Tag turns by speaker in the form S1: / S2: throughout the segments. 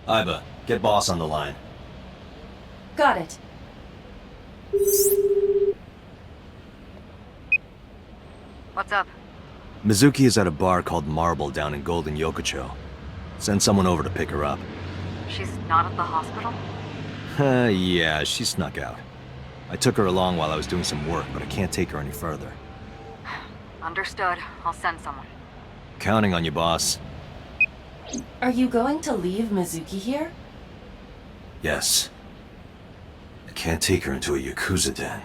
S1: Iba, get boss on the line.
S2: Got it.
S3: What's up?
S1: Mizuki is at a bar called Marble down in Golden Yokocho. Send someone over to pick her up.
S3: She's not at the hospital?
S1: Yeah, she snuck out. I took her along while I was doing some work, but I can't take her any further.
S3: Understood. I'll send someone.
S1: Counting on you, boss.
S2: Are you going to leave Mizuki here?
S1: Yes. I can't take her into a Yakuza den.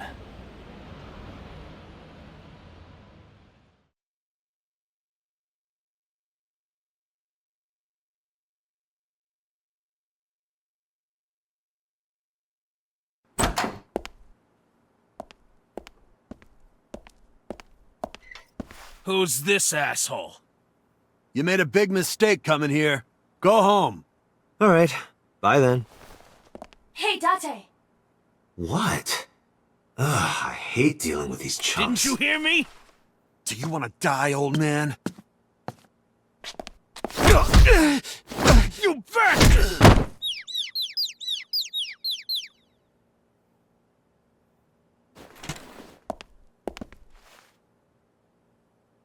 S4: Who's this asshole?
S5: You made a big mistake coming here. Go home.
S1: All right. Bye then.
S2: Hey, Date!
S1: What? Ugh, I hate dealing with these chumps.
S4: Didn't you hear me?
S5: Do you want to die, old man?
S4: You bastard!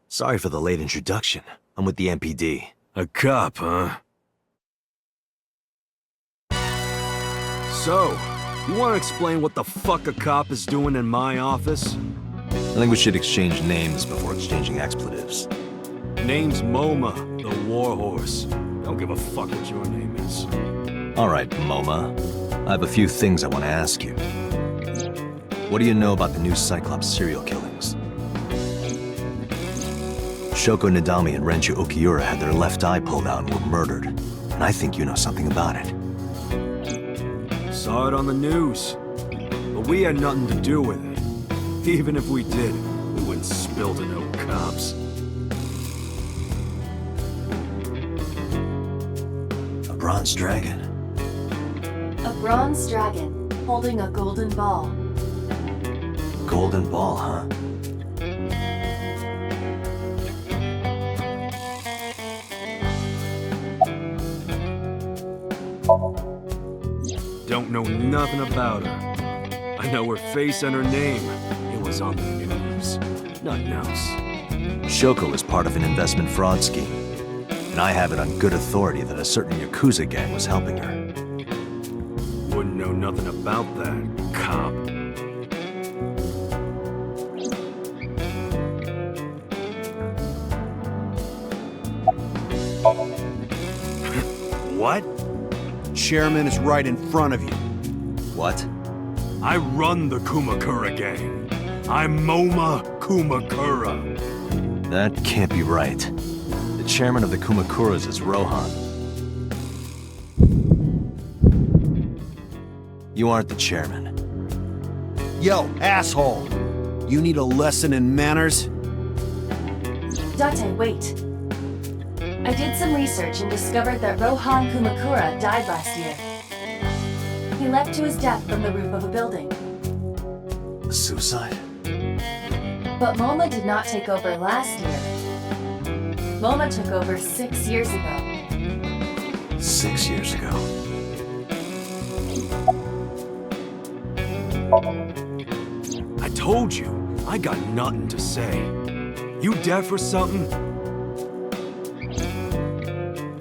S1: Sorry for the late introduction. I'm with the MPD.
S5: A cop, huh? So, you want to explain what the fuck a cop is doing in my office?
S1: I think we should exchange names before exchanging expletives.
S5: Name's MoMA, the Warhorse. Don't give a fuck what your name is.
S1: All right, MoMA. I have a few things I want to ask you. What do you know about the new Cyclops serial killings? Shoko Nadami and Renju Okiura had their left eye pulled out and were murdered. And I think you know something about it.
S5: Saw it on the news. But we had nothing to do with it. Even if we did, we wouldn't spill to no cops.
S1: A bronze dragon.
S2: A bronze dragon holding a golden ball.
S1: Golden ball, huh?
S5: Don't know nothing about her. I know her face and her name. It was on the news. Nothing else.
S1: Shoko is part of an investment fraud scheme. And I have it on good authority that a certain Yakuza gang was helping her.
S5: Wouldn't know nothing about that, cop. What?
S6: Chairman is right in front of you.
S1: What?
S5: I run the Kumakura gang. I'm MoMA Kumakura.
S1: That can't be right. The chairman of the Kumakuras is Rohan. You aren't the chairman.
S6: Yo, asshole! You need a lesson in manners?
S2: Date, wait. I did some research and discovered that Rohan Kumakura died last year. He leapt to his death from the roof of a building.
S1: A suicide?
S2: But MoMA did not take over last year. MoMA took over 6 years ago.
S1: 6 years ago.
S5: I told you, I got nothing to say. You deaf or something?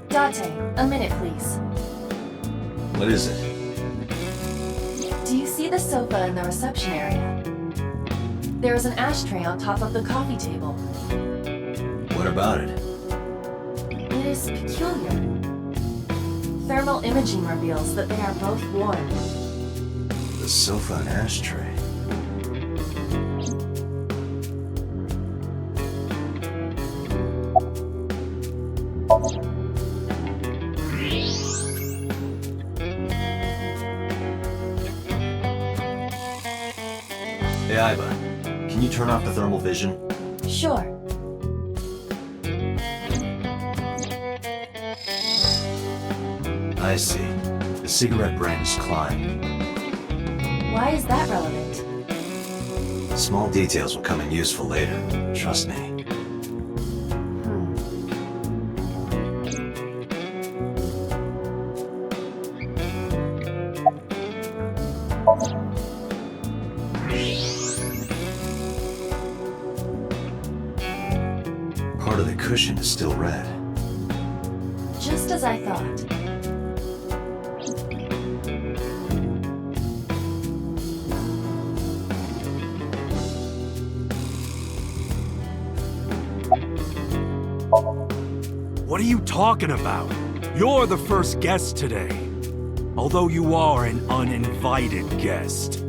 S2: Date, a minute please.
S1: What is it?
S2: Do you see the sofa in the reception area? There is an ashtray on top of the coffee table.
S1: What about it?
S2: It is peculiar. Thermal imaging reveals that they are both warm.
S1: The sofa and ashtray. Hey, Iba, can you turn off the thermal vision?
S2: Sure.
S1: I see. The cigarette brand is Klein.
S2: Why is that relevant?
S1: Small details will come in useful later. Trust me. cushion is still red.
S2: Just as I thought.
S5: What are you talking about? You're the first guest today. Although you are an uninvited guest.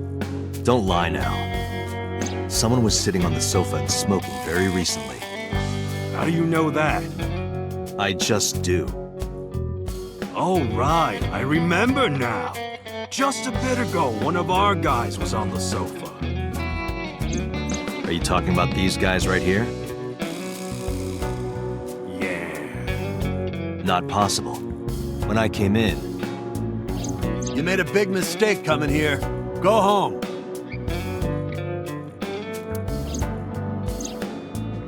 S1: Don't lie now. Someone was sitting on the sofa and smoking very recently.
S5: How do you know that?
S1: I just do.
S5: Oh, right. I remember now. Just a bit ago, one of our guys was on the sofa.
S1: Are you talking about these guys right here?
S5: Yeah.
S1: Not possible. When I came in,
S6: You made a big mistake coming here. Go home.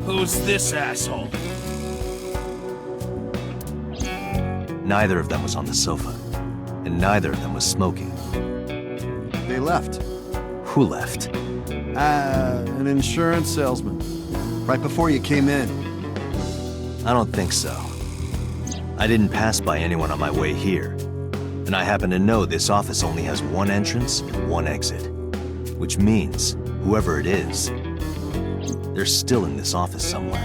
S4: Who's this asshole?
S1: neither of them was on the sofa, and neither of them was smoking.
S6: They left.
S1: Who left?
S6: An insurance salesman. Right before you came in.
S1: I don't think so. I didn't pass by anyone on my way here. And I happen to know this office only has one entrance and one exit. Which means, whoever it is, they're still in this office somewhere.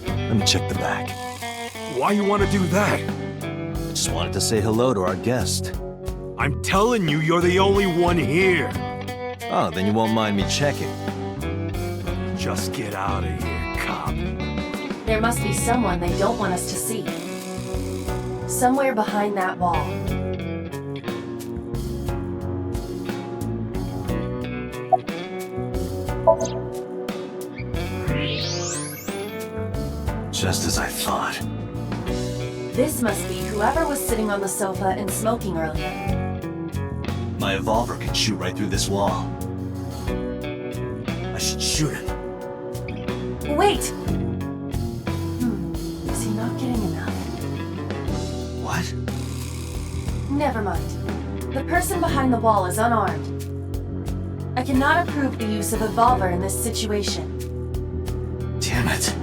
S1: Let me check the back.
S5: Why you want to do that?
S1: I just wanted to say hello to our guest.
S5: I'm telling you, you're the only one here.
S1: Oh, then you won't mind me checking.
S5: Just get out of here, cop.
S2: There must be someone they don't want us to see. Somewhere behind that wall.
S1: Just as I thought.
S2: This must be whoever was sitting on the sofa and smoking earlier.
S1: My evolver can shoot right through this wall. I should shoot him.
S2: Wait! Is he not getting enough?
S1: What?
S2: Never mind. The person behind the wall is unarmed. I cannot approve the use of evolver in this situation.
S1: Damn it.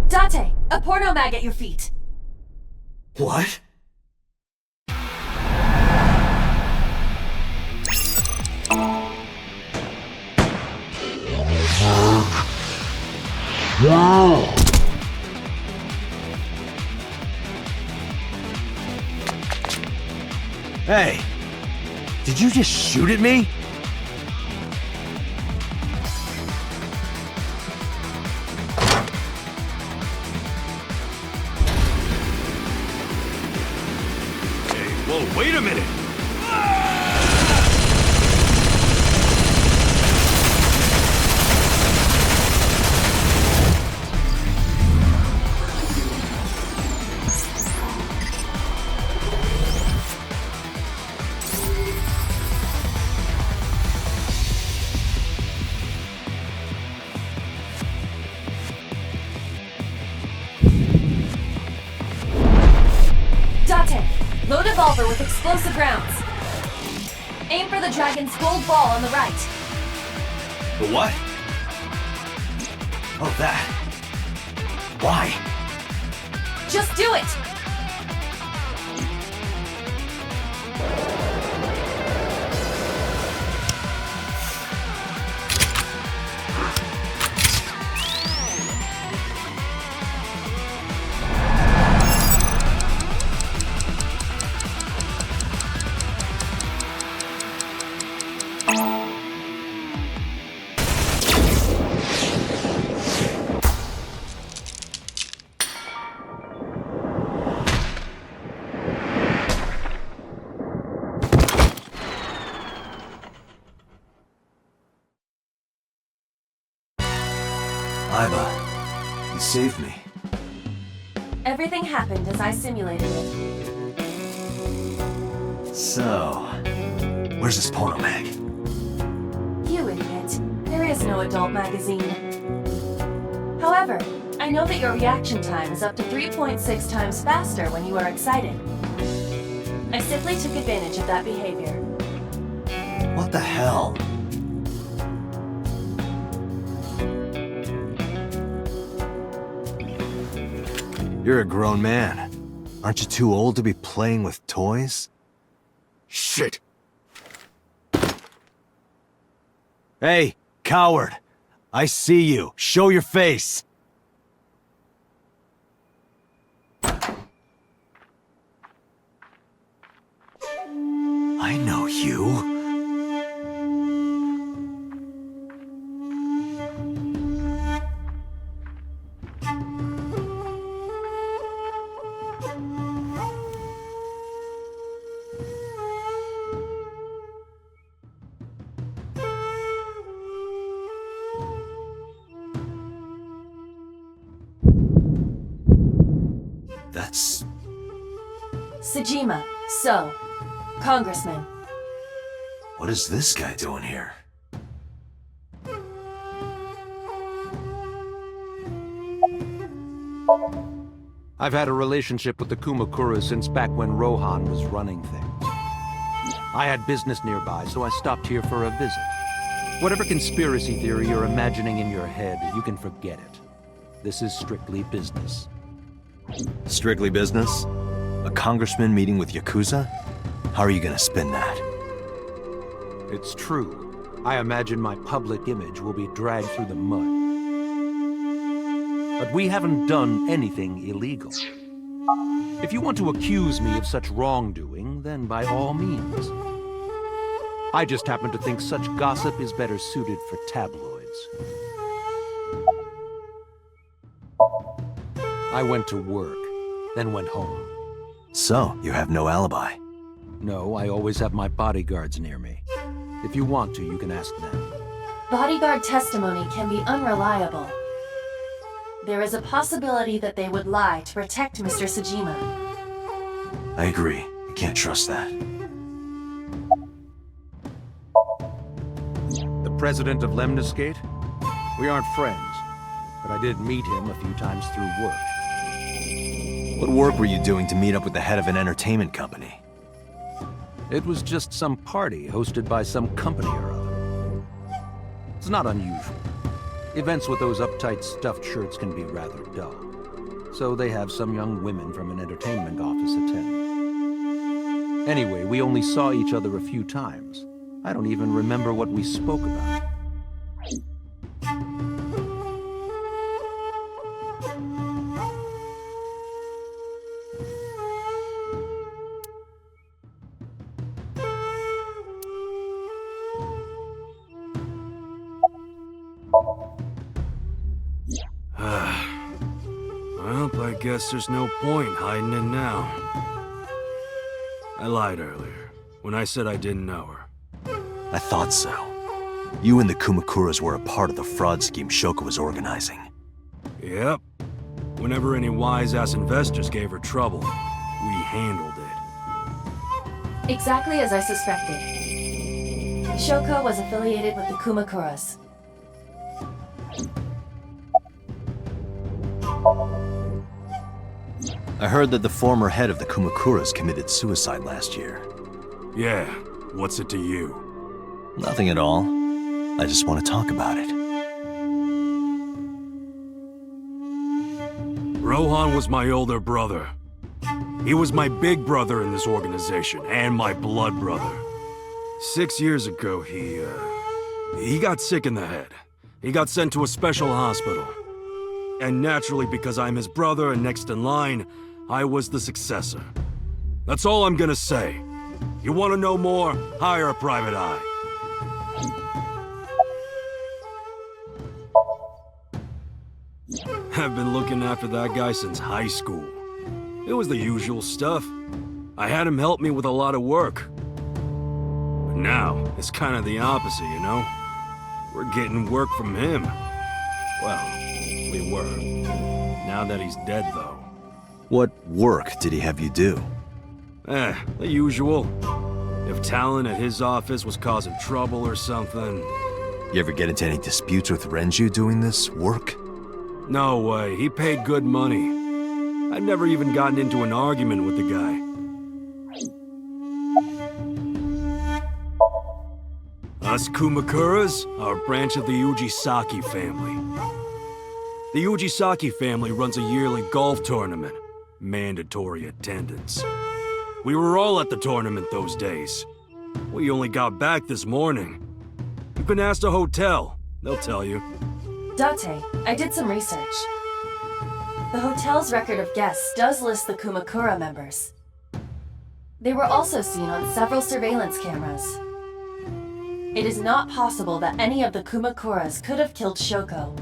S2: Date! A porno mag at your feet!
S1: What? Hey! Did you just shoot at me?
S5: Whoa, wait a minute!
S2: Date! Load evolver with explosive rounds. Aim for the dragon's gold ball on the right.
S1: The what? Oh, that. Why?
S2: Just do it!
S1: Iva, you saved me.
S2: Everything happened as I simulated it.
S1: So, where's this porno mag?
S2: You idiot. There is no adult magazine. However, I know that your reaction time is up to 3.6 times faster when you are excited. I simply took advantage of that behavior.
S1: What the hell? You're a grown man. Aren't you too old to be playing with toys?
S5: Shit!
S1: Hey, coward! I see you. Show your face! I know you. That's...
S2: Sejima, so, Congressman.
S1: What is this guy doing here?
S7: I've had a relationship with the Kumakuras since back when Rohan was running things. I had business nearby, so I stopped here for a visit. Whatever conspiracy theory you're imagining in your head, you can forget it. This is strictly business.
S1: Strictly business? A congressman meeting with Yakuza? How are you gonna spin that?
S7: It's true. I imagine my public image will be dragged through the mud. But we haven't done anything illegal. If you want to accuse me of such wrongdoing, then by all means. I just happen to think such gossip is better suited for tabloids. I went to work, then went home.
S1: So, you have no alibi?
S7: No, I always have my bodyguards near me. If you want to, you can ask them.
S2: Bodyguard testimony can be unreliable. There is a possibility that they would lie to protect Mr. Sejima.
S1: I agree. I can't trust that.
S7: The president of Lemniscate? We aren't friends, but I did meet him a few times through work.
S1: What work were you doing to meet up with the head of an entertainment company?
S7: It was just some party hosted by some company or other. It's not unusual. Events with those uptight stuffed shirts can be rather dull. So they have some young women from an entertainment office attend. Anyway, we only saw each other a few times. I don't even remember what we spoke about.
S5: Well, I guess there's no point hiding it now. I lied earlier, when I said I didn't know her.
S1: I thought so. You and the Kumakuras were a part of the fraud scheme Shoko was organizing.
S5: Yep. Whenever any wise-ass investors gave her trouble, we handled it.
S2: Exactly as I suspected. Shoko was affiliated with the Kumakuras.
S1: I heard that the former head of the Kumakuras committed suicide last year.
S5: Yeah, what's it to you?
S1: Nothing at all. I just want to talk about it.
S5: Rohan was my older brother. He was my big brother in this organization, and my blood brother. 6 years ago, he got sick in the head. He got sent to a special hospital. And naturally, because I'm his brother and next in line, I was the successor. That's all I'm gonna say. You wanna know more? Hire a private eye. I've been looking after that guy since high school. It was the usual stuff. I had him help me with a lot of work. But now, it's kind of the opposite, you know? We're getting work from him. Well, we were. Now that he's dead, though.
S1: What work did he have you do?
S5: The usual. If Talon at his office was causing trouble or something...
S1: You ever get into any disputes with Renju doing this work?
S5: No way, he paid good money. I've never even gotten into an argument with the guy. Us Kumakuras are a branch of the Ujisaki family. The Ujisaki family runs a yearly golf tournament. Mandatory attendance. We were all at the tournament those days. We only got back this morning. You can ask the hotel. They'll tell you.
S2: Date, I did some research. The hotel's record of guests does list the Kumakura members. They were also seen on several surveillance cameras. It is not possible that any of the Kumakuras could have killed Shoko,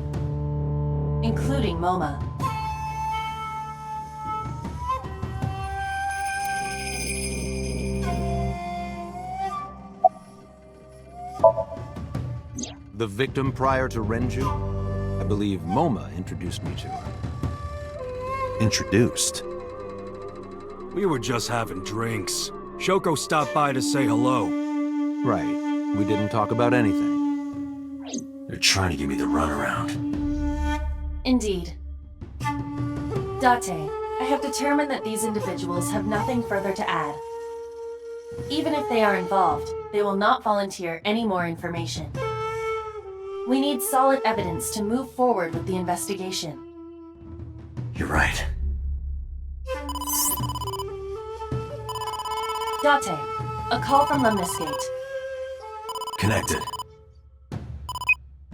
S2: including Moma.
S7: The victim prior to Renju? I believe Moma introduced me to her.
S1: Introduced?
S5: We were just having drinks. Shoko stopped by to say hello.
S7: Right. We didn't talk about anything.
S1: They're trying to give me the runaround.
S2: Indeed. Date, I have determined that these individuals have nothing further to add. Even if they are involved, they will not volunteer any more information. We need solid evidence to move forward with the investigation.
S1: You're right.
S2: Date, a call from Lemniscate.
S1: Connected.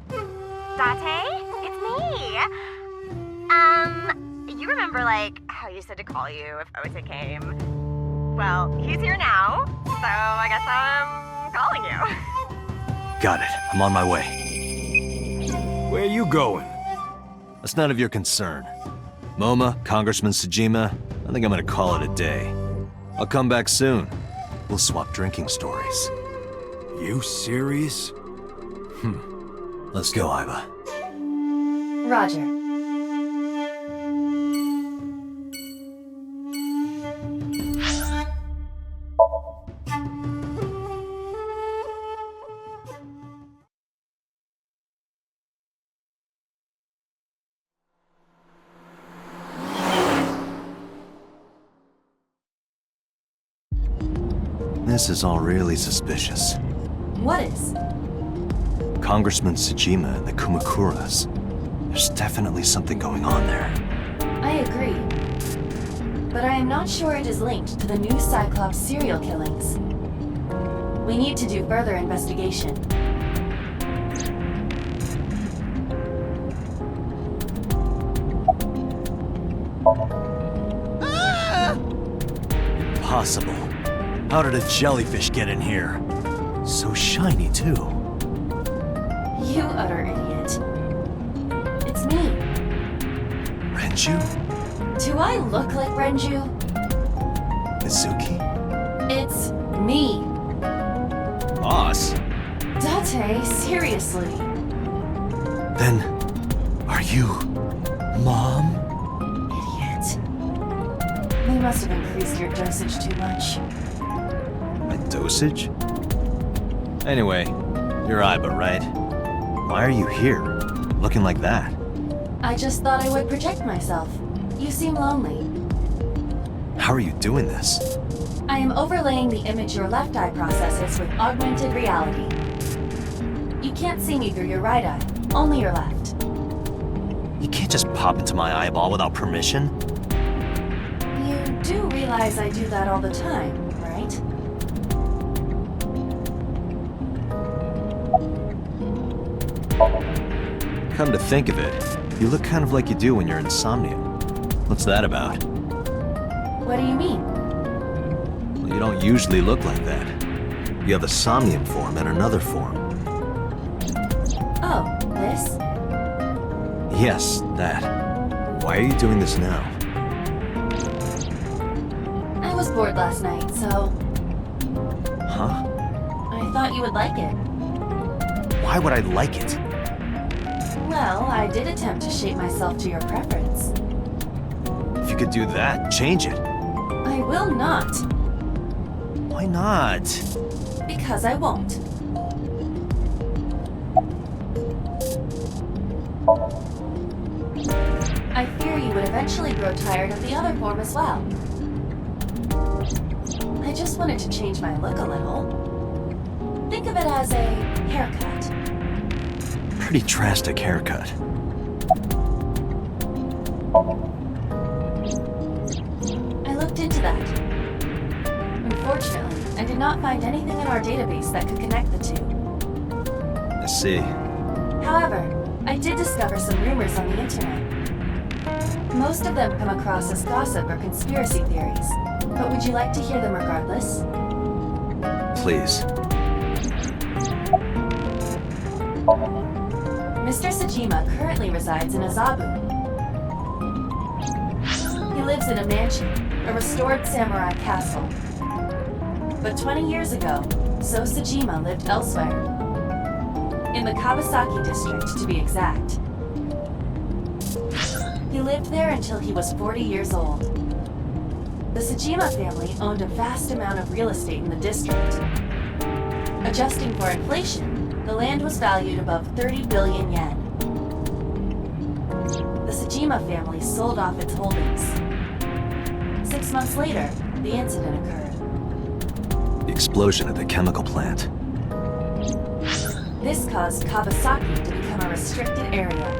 S8: Date? It's me! You remember, like, how you said to call you if Ota came? Well, he's here now, so I guess I'm calling you.
S1: Got it. I'm on my way.
S5: Where are you going?
S1: That's none of your concern. Moma, Congressman Tsujima, I think I'm gonna call it a day. I'll come back soon. We'll swap drinking stories.
S5: You serious?
S1: Let's go, Aiba.
S2: Roger.
S1: This is all really suspicious.
S2: What is?
S1: Congressman Tsujima and the Kumakuras. There's definitely something going on there.
S2: I agree. But I am not sure it is linked to the new Cyclops serial killings. We need to do further investigation.
S1: Impossible. How did a jellyfish get in here? So shiny, too.
S2: You utter idiot. It's me.
S1: Renju?
S2: Do I look like Renju?
S1: Mizuki?
S2: It's me.
S1: Boss?
S2: Date, seriously.
S1: Then, are you... Mom?
S2: Idiot. They must have increased your dosage too much.
S1: My dosage? Anyway, you're Aiba, right? Why are you here? Looking like that?
S2: I just thought I would protect myself. You seem lonely.
S1: How are you doing this?
S2: I am overlaying the image your left eye processes with augmented reality. You can't see me through your right eye, only your left.
S1: You can't just pop into my eyeball without permission.
S2: You do realize I do that all the time, right?
S1: Come to think of it, you look kind of like you do when you're in Somnium. What's that about?
S2: What do you mean?
S1: Well, you don't usually look like that. You have a Somnium form and another form.
S2: Oh, this?
S1: Yes, that. Why are you doing this now?
S2: I was bored last night, so
S1: Huh?
S2: I thought you would like it.
S1: Why would I like it?
S2: Well, I did attempt to shape myself to your preference.
S1: If you could do that, change it.
S2: I will not,
S1: Why not?
S2: because I won't. I fear you would eventually grow tired of the other form as well. I just wanted to change my look a little. Think of it as a haircut.
S1: Pretty drastic haircut.
S2: I looked into that. Unfortunately, I did not find anything in our database that could connect the two.
S1: I see.
S2: However, I did discover some rumors on the internet. Most of them come across as gossip or conspiracy theories, but would you like to hear them regardless?
S1: Please.
S2: Mr. Sajima currently resides in Azabu. He lives in a mansion, a restored samurai castle. But 20 years ago, So Sajima lived elsewhere. In the Kawasaki district, to be exact. He lived there until he was 40 years old. The Sajima family owned a vast amount of real estate in the district. Adjusting for inflation, the land was valued above 30 billion yen. The Sajima family sold off its holdings. 6 months later, the incident occurred.
S1: The explosion at the chemical plant.
S2: This caused Kawasaki to become a restricted area.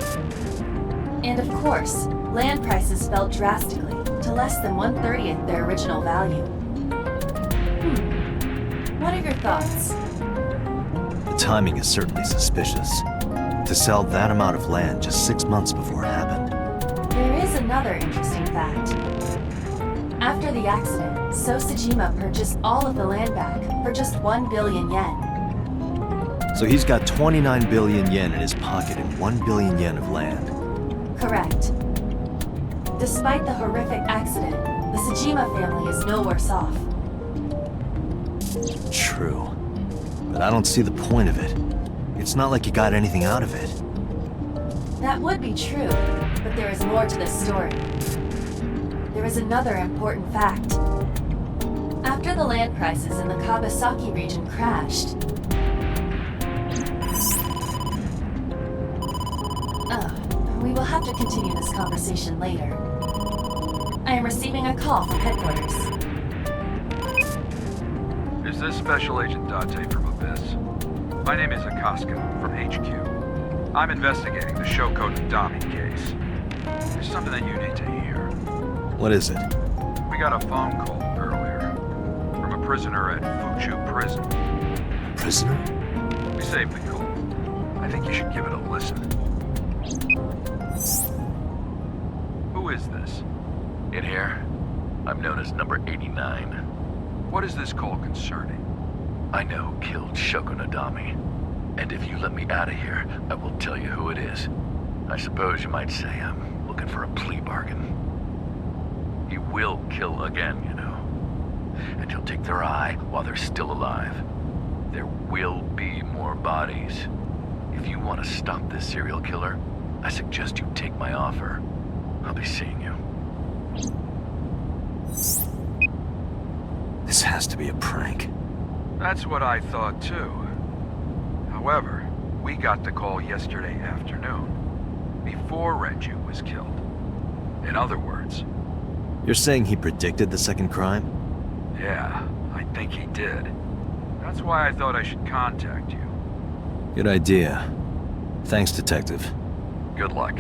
S2: And of course, land prices fell drastically to less than 1/30th their original value. What are your thoughts?
S1: The timing is certainly suspicious. To sell that amount of land just 6 months before it happened.
S2: There is another interesting fact. After the accident, So Sajima purchased all of the land back for just 1 billion yen.
S1: So he's got 29 billion yen in his pocket and 1 billion yen of land.
S2: Correct. Despite the horrific accident, the Sajima family is no worse off.
S1: True. But I don't see the point of it. It's not like you got anything out of it.
S2: That would be true, but there is more to this story. There is another important fact. After the land prices in the Kawasaki region crashed, we will have to continue this conversation later. I am receiving a call from headquarters.
S9: Is this Special Agent Date from Abyss? My name is Akaska from HQ. I'm investigating the Shoko Nadami case. There's something that you need to hear.
S1: What is it?
S9: We got a phone call earlier from a prisoner at Fuchu Prison.
S1: Prisoner?
S9: We saved the call. I think you should give it a listen. Who is this?
S10: In here, I'm known as number 89.
S9: What is this call concerning?
S10: I know who killed Shoko Nadami. And if you let me out of here, I will tell you who it is. I suppose you might say I'm looking for a plea bargain. He will kill again, you know. And he'll take their eye while they're still alive. There will be more bodies. If you want to stop this serial killer, I suggest you take my offer. I'll be seeing you.
S1: This has to be a prank.
S9: That's what I thought too. However, we got the call yesterday afternoon, before Renju was killed. In other words...
S1: You're saying he predicted the second crime?
S9: Yeah, I think he did. That's why I thought I should contact you.
S1: Good idea. Thanks, Detective.
S9: Good luck.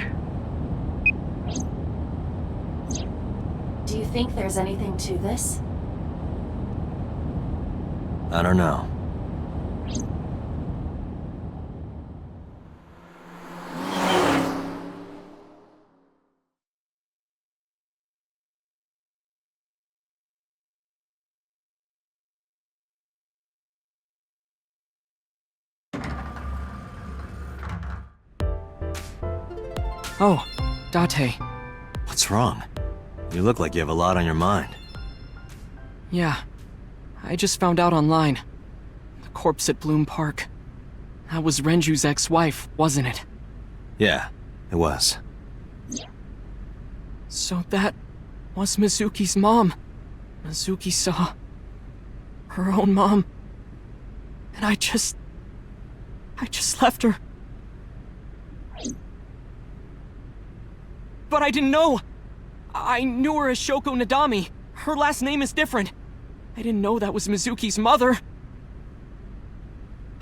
S2: Do you think there's anything to this?
S1: I don't know.
S11: Oh, Date.
S1: What's wrong? You look like you have a lot on your mind.
S11: Yeah. I just found out online. The corpse at Bloom Park. That was Renju's ex-wife, wasn't it?
S1: Yeah, it was.
S11: So that was Mizuki's mom. Mizuki saw her own mom. And I just left her. But I didn't know. I knew her as Shoko Nadami. Her last name is different. I didn't know that was Mizuki's mother.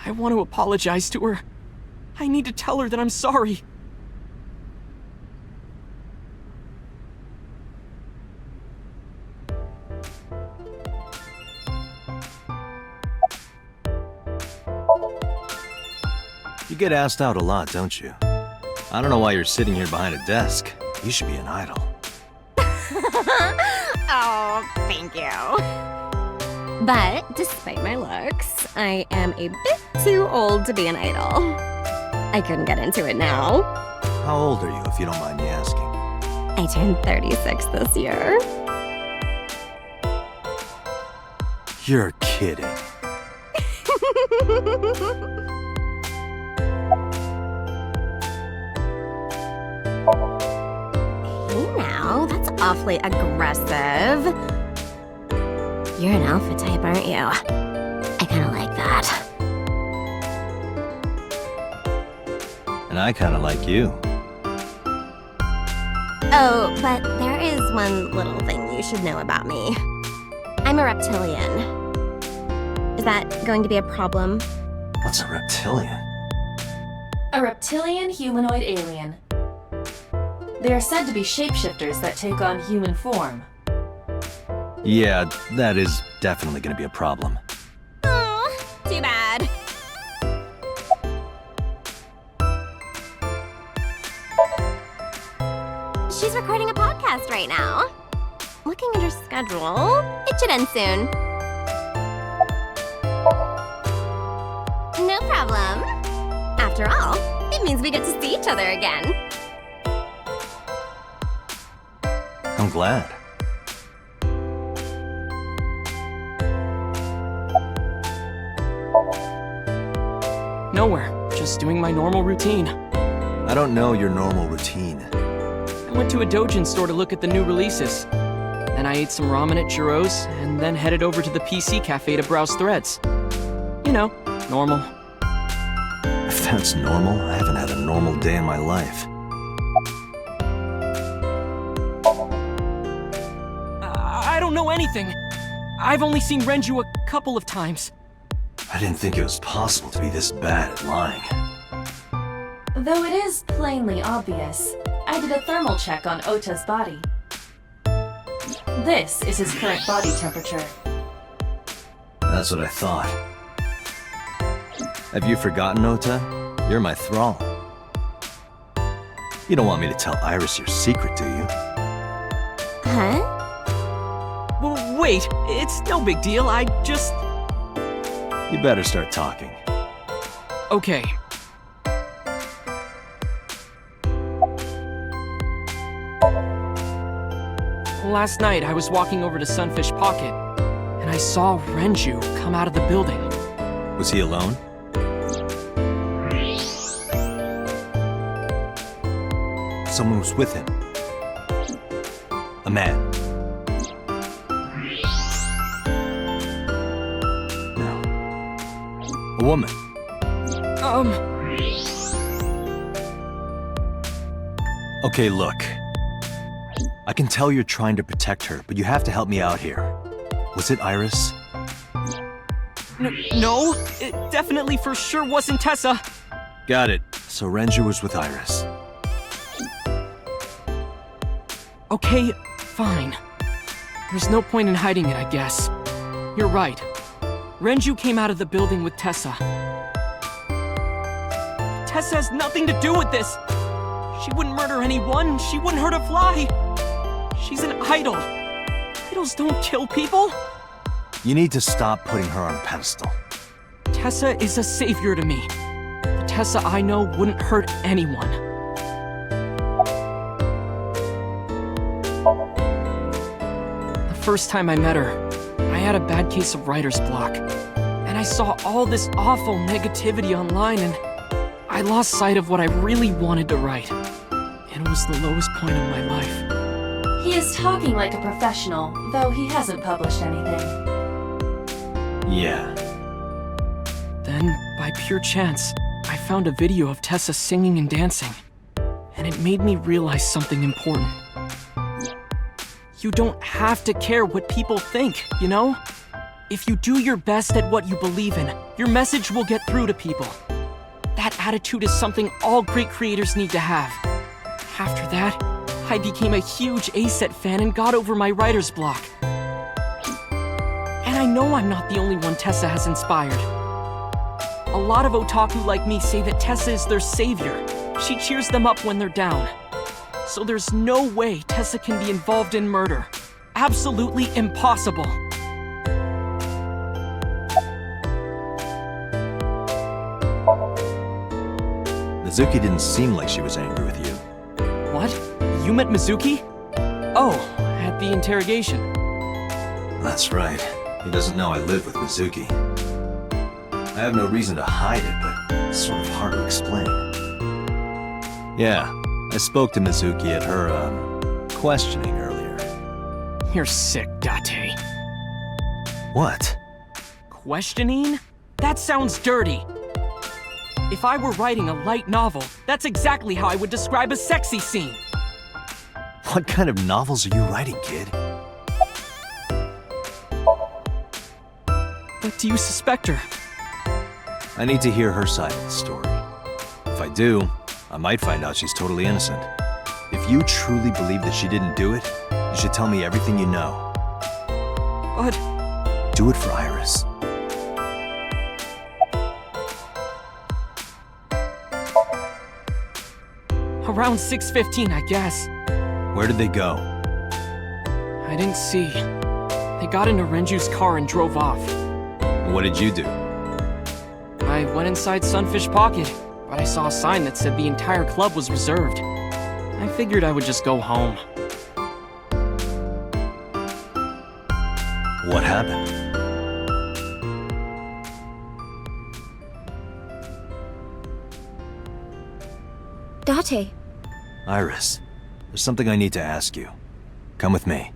S11: I want to apologize to her. I need to tell her that I'm sorry.
S1: You get asked out a lot, don't you? I don't know why you're sitting here behind a desk. You should be an idol.
S8: Oh, thank you. But despite my looks, I am a bit too old to be an idol. I couldn't get into it now.
S1: How old are you, if you don't mind me asking?
S8: I turned 36 this year.
S1: You're kidding.
S8: Hey now, that's awfully aggressive. You're an alpha type, aren't you? I kinda like that.
S1: And I kinda like you.
S8: Oh, but there is one little thing you should know about me. I'm a reptilian. Is that going to be a problem?
S1: What's a reptilian?
S2: A reptilian humanoid alien. They are said to be shapeshifters that take on human form.
S1: Yeah, that is definitely gonna be a problem.
S8: Oh, too bad. She's recording a podcast right now. Looking at her schedule, it should end soon. No problem. After all, it means we get to see each other again.
S1: I'm glad.
S11: Nowhere. Just doing my normal routine.
S1: I don't know your normal routine.
S11: I went to a doujin store to look at the new releases. Then I ate some ramen at Jiro's, and then headed over to the PC cafe to browse threads. You know, normal.
S1: If that's normal, I haven't had a normal day in my life.
S11: I don't know anything. I've only seen Renju a couple of times.
S1: I didn't think it was possible to be this bad at lying.
S2: Though it is plainly obvious, I did a thermal check on Ota's body. This is his current body temperature.
S1: That's what I thought. Have you forgotten, Ota? You're my thrall. You don't want me to tell Iris your secret, do you?
S8: Huh?
S11: Well, wait, it's no big deal. I just...
S1: You better start talking.
S11: Okay. Last night, I was walking over to Sunfish Pocket, and I saw Renju come out of the building.
S1: Was he alone? Someone was with him. A man. No. A woman. Okay, look. I can tell you're trying to protect her, but you have to help me out here. Was it Iris?
S11: No, it definitely for sure wasn't Tessa.
S1: Got it. So Renju was with Iris.
S11: Okay, fine. There's no point in hiding it, I guess. You're right. Renju came out of the building with Tessa. Tessa has nothing to do with this. She wouldn't murder anyone. She wouldn't hurt a fly. She's an idol. Idols don't kill people.
S1: You need to stop putting her on a pedestal.
S11: Tessa is a savior to me. The Tessa I know wouldn't hurt anyone. The first time I met her, I had a bad case of writer's block. And I saw all this awful negativity online, and I lost sight of what I really wanted to write. It was the lowest point of my life.
S2: He is talking like a professional, though he hasn't published anything.
S1: Yeah.
S11: Then, by pure chance, I found a video of Tessa singing and dancing. And it made me realize something important. You don't have to care what people think, you know? If you do your best at what you believe in, your message will get through to people. That attitude is something all great creators need to have. After that, I became a huge A-Set fan and got over my writer's block. And I know I'm not the only one Tessa has inspired. A lot of otaku like me say that Tessa is their savior. She cheers them up when they're down. So there's no way Tessa can be involved in murder. Absolutely impossible.
S1: Mizuki didn't seem like she was angry with you.
S11: What? You met Mizuki? Oh, at the interrogation.
S1: That's right. He doesn't know I live with Mizuki. I have no reason to hide it, but it's sort of hard to explain. Yeah, I spoke to Mizuki at her, questioning earlier.
S11: You're sick, Date.
S1: What?
S11: Questioning? That sounds dirty. If I were writing a light novel, that's exactly how I would describe a sexy scene.
S1: What kind of novels are you writing, kid?
S11: What do you suspect her?
S1: I need to hear her side of the story. If I do, I might find out she's totally innocent. If you truly believe that she didn't do it, you should tell me everything you know.
S11: But...
S1: do it for Iris.
S11: Around 6:15, I guess.
S1: Where did they go?
S11: I didn't see. They got into Renju's car and drove off.
S1: What did you do?
S11: I went inside Sunfish Pocket, but I saw a sign that said the entire club was reserved. I figured I would just go home.
S1: What happened?
S8: Date.
S1: Iris, there's something I need to ask you. Come with me.